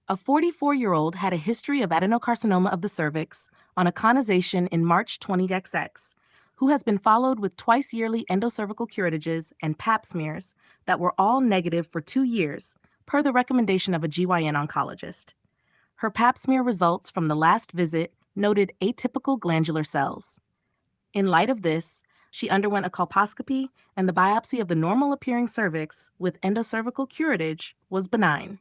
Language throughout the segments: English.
A 44-year-old had a history of adenocarcinoma of the cervix on a conization in March 20XX, who has been followed with twice-yearly endocervical curatiges and pap smears that were all negative for 2 years, per the recommendation of a GYN oncologist. Her pap smear results from the last visit noted atypical glandular cells. In light of this, she underwent a colposcopy, and the biopsy of the normal-appearing cervix with endocervical curettage was benign.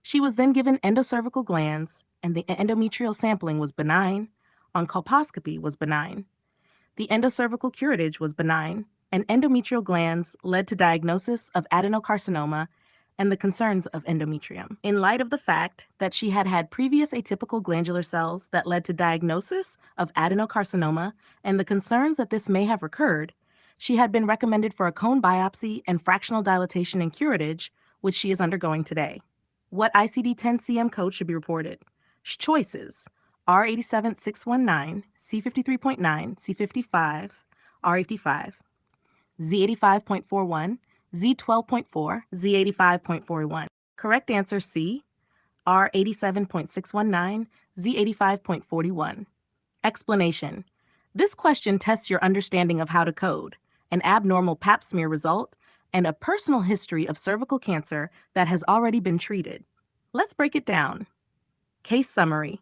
She was then given endocervical glands, and the endometrial sampling was benign. On colposcopy was benign. The endocervical curettage was benign, and endometrial glands led to diagnosis of adenocarcinoma and the concerns of endometrium. In light of the fact that she had had previous atypical glandular cells that led to diagnosis of adenocarcinoma and the concerns that this may have recurred, she had been recommended for a cone biopsy and fractional dilatation and curettage, which she is undergoing today. What ICD-10-CM code should be reported? Choices: R87619, C53.9, C55, R85, Z85.41, Z12.4, Z85.41. Correct answer C, R87.619, Z85.41. Explanation: this question tests your understanding of how to code an abnormal pap smear result and a personal history of cervical cancer that has already been treated. Let's break it down. Case summary: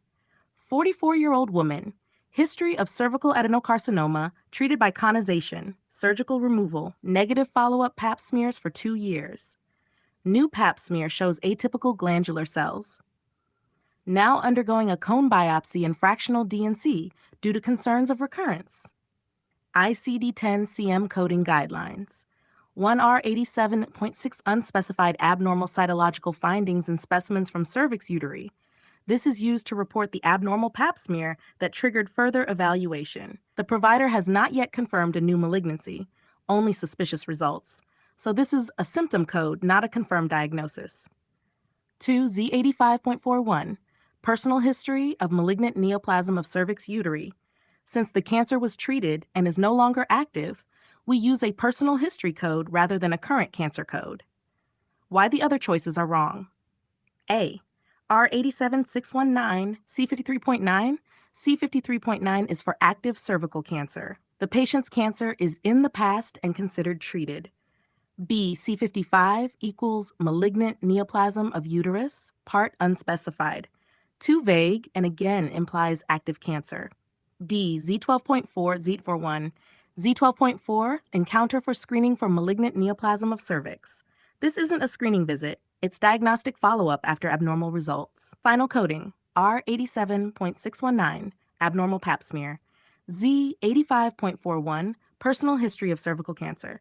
44-year-old woman, history of cervical adenocarcinoma, treated by conization, surgical removal, negative follow-up pap smears for 2 years. New pap smear shows atypical glandular cells. Now undergoing a cone biopsy and fractional D&C due to concerns of recurrence. ICD-10-CM coding guidelines. 1R87.6 unspecified abnormal cytological findings in specimens from cervix uteri. This is used to report the abnormal pap smear that triggered further evaluation. The provider has not yet confirmed a new malignancy, only suspicious results. So this is a symptom code, not a confirmed diagnosis. 2 Z85.41, personal history of malignant neoplasm of cervix uteri. Since the cancer was treated and is no longer active, we use a personal history code rather than a current cancer code. Why the other choices are wrong. A. R87619, C53.9. C53.9 is for active cervical cancer. The patient's cancer is in the past and considered treated. B. C55 equals malignant neoplasm of uterus, part unspecified. Too vague and again implies active cancer. D. Z12.4, Z41. Z12.4, encounter for screening for malignant neoplasm of cervix. This isn't a screening visit. It's diagnostic follow-up after abnormal results. Final coding: R87.619, abnormal pap smear. Z85.41, personal history of cervical cancer.